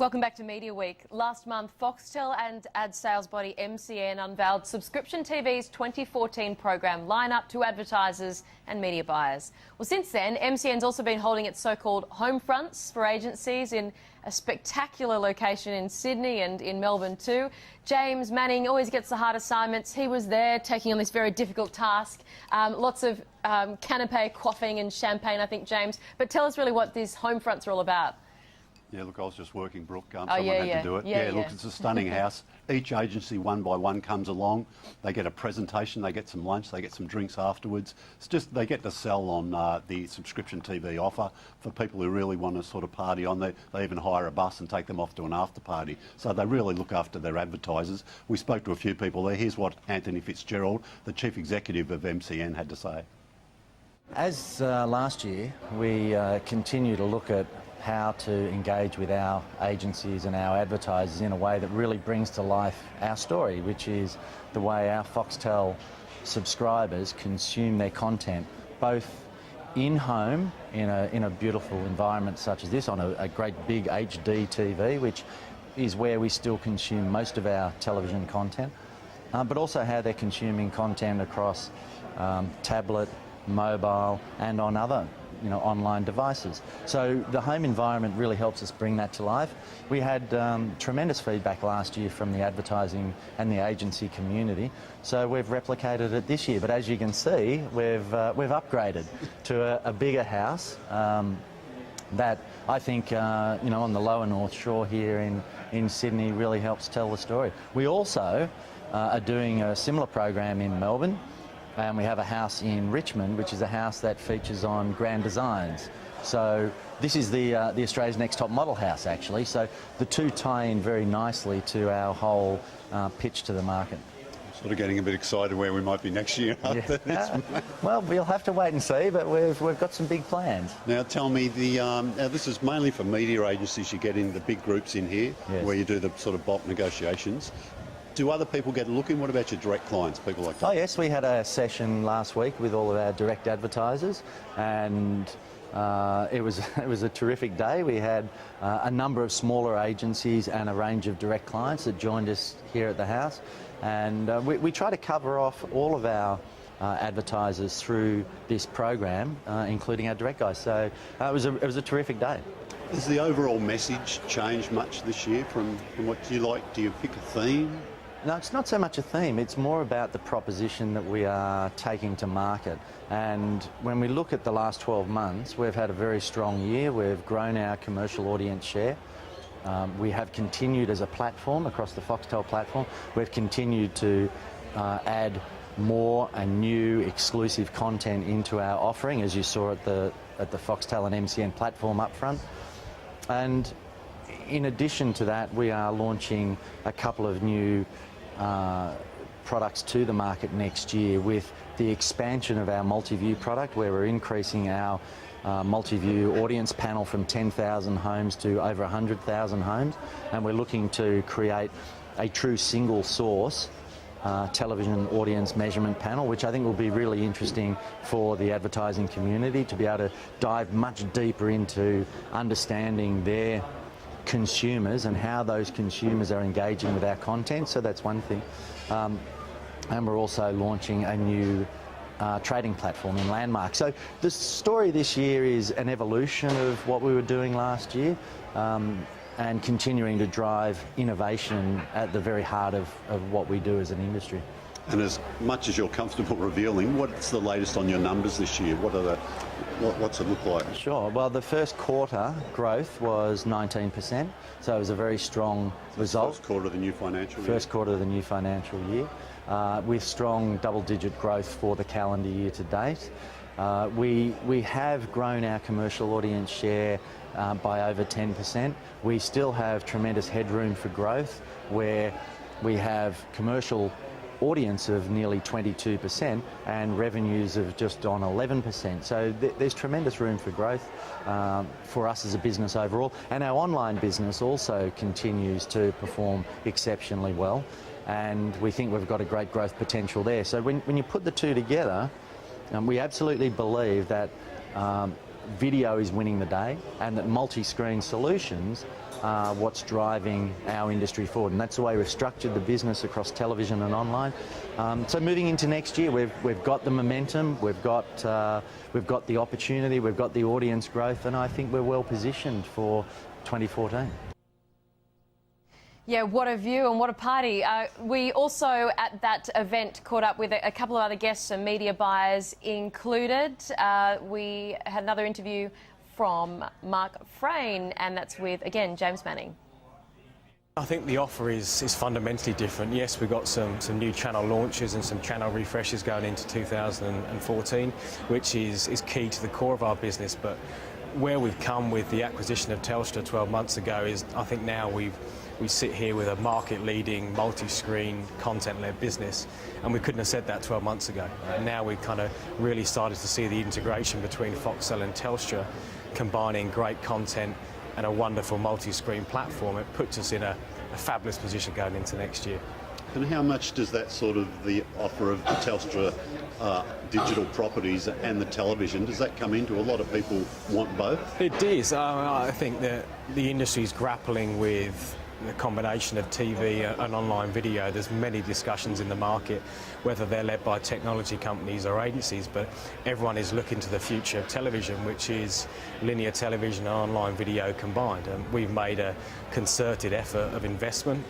Welcome back to Media Week. Last month, Foxtel and ad sales body MCN unveiled Subscription TV's 2014 program lineup to advertisers and media buyers. Well, since then, MCN's also been holding its so-called home fronts for agencies in a spectacular location in Sydney and in Melbourne too. James Manning always gets the hard assignments. He was there taking on this very difficult task. Lots of canapé quaffing and champagne, I think, James. But tell us really what these home fronts are all about. Yeah, look, I was just working, Brooke. Someone had to do it. Look, it's a stunning house. Each agency, one by one, comes along. They get a presentation, they get some lunch, they get some drinks afterwards. It's just, they get to sell on the subscription TV offer for people who really want to sort of party on. They even hire a bus and take them off to an after party. So they really look after their advertisers. We spoke to a few people there. Here's what Anthony Fitzgerald, the chief executive of MCN, had to say. As last year, we continue to look at how to engage with our agencies and our advertisers in a way that really brings to life our story, which is the way our Foxtel subscribers consume their content, both in-home, in a beautiful environment such as this, on a great big HD TV, which is where we still consume most of our television content, but also how they're consuming content across tablet, mobile and on other online devices. So the home environment really helps us bring that to life. We had tremendous feedback last year from the advertising and the agency community, so we've replicated it this year. But as you can see, we've upgraded to a bigger house that I think on the lower North Shore here in Sydney really helps tell the story. We also are doing a similar program in Melbourne. And we have a house in Richmond, which is a house that features on Grand Designs. So this is the Australia's Next Top Model house, actually. So the two tie in very nicely to our whole pitch to the market. Sort of getting a bit excited where we might be next year after this. Well, we'll have to wait and see, but we've got some big plans. Now tell me, now this is mainly for media agencies. You get in the big groups in here, yes, where you do the sort of bulk negotiations. Do other people get a look in? What about your direct clients, people like that? Oh yes, we had a session last week with all of our direct advertisers, and it was a terrific day. We had a number of smaller agencies and a range of direct clients that joined us here at the house, and we try to cover off all of our advertisers through this program, including our direct guys. So it was a terrific day. Has the overall message changed much this year from what you like? Do you pick a theme? No, it's not so much a theme, it's more about the proposition that we are taking to market. And when we look at the last 12 months, we've had a very strong year. We've grown our commercial audience share. We have continued as a platform, across the Foxtel platform, we've continued to add more and new exclusive content into our offering, as you saw at the Foxtel and MCN platform up front. And in addition to that, we are launching a couple of new products to the market next year, with the expansion of our multi-view product, where we're increasing our multi-view audience panel from 10,000 homes to over 100,000 homes, and we're looking to create a true single source television audience measurement panel, which I think will be really interesting for the advertising community to be able to dive much deeper into understanding their consumers and how those consumers are engaging with our content. So that's one thing. And we're also launching a new trading platform in Landmark. So the story this year is an evolution of what we were doing last year, and continuing to drive innovation at the very heart of what we do as an industry. And as much as you're comfortable revealing, what's the latest on your numbers this year? What's it look like? Sure. Well, the first quarter growth was 19%, so it was a very strong result. First quarter of the new financial year? First quarter of the new financial year, with strong double-digit growth for the calendar year to date. We have grown our commercial audience share by over 10%. We still have tremendous headroom for growth, where we have commercial audience of nearly 22% and revenues of just on 11%. So there's tremendous room for growth for us as a business overall. And our online business also continues to perform exceptionally well, and we think we've got a great growth potential there. So when you put the two together, we absolutely believe that video is winning the day and that multi-screen solutions are what's driving our industry forward. And that's the way we've structured the business across television and online. So moving into next year, we've got the momentum, we've got the opportunity, we've got the audience growth, and I think we're well positioned for 2014. Yeah, what a view and what a party. We also, at that event, caught up with a couple of other guests and media buyers included. We had another interview from Mark Frayne, and that's with, again, James Manning. I think the offer is fundamentally different. Yes, we've got some new channel launches and some channel refreshes going into 2014, which is key to the core of our business. But where we've come with the acquisition of Telstra 12 months ago is, I think now we sit here with a market-leading, multi-screen, content-led business, and we couldn't have said that 12 months ago. And now we've kind of really started to see the integration between Foxtel and Telstra, combining great content and a wonderful multi-screen platform. It puts us in a fabulous position going into next year. And how much does that sort of the offer of the Telstra digital properties and the television, does that come into? A lot of people want both? It is. I think that the industry is grappling with the combination of TV and online video. There's many discussions in the market, whether they're led by technology companies or agencies, but everyone is looking to the future of television, which is linear television and online video combined. And we've made a concerted effort of investment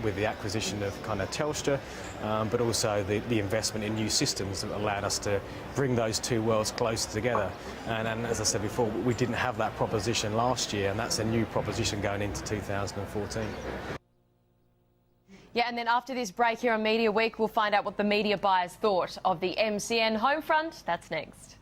with the acquisition of kind of Telstra, but also the investment in new systems that allowed us to bring those two worlds closer together. And as I said before, we didn't have that proposition last year, and that's a new proposition going into 2014. Yeah, and then after this break here on Media Week, we'll find out what the media buyers thought of the MCN home front. That's next.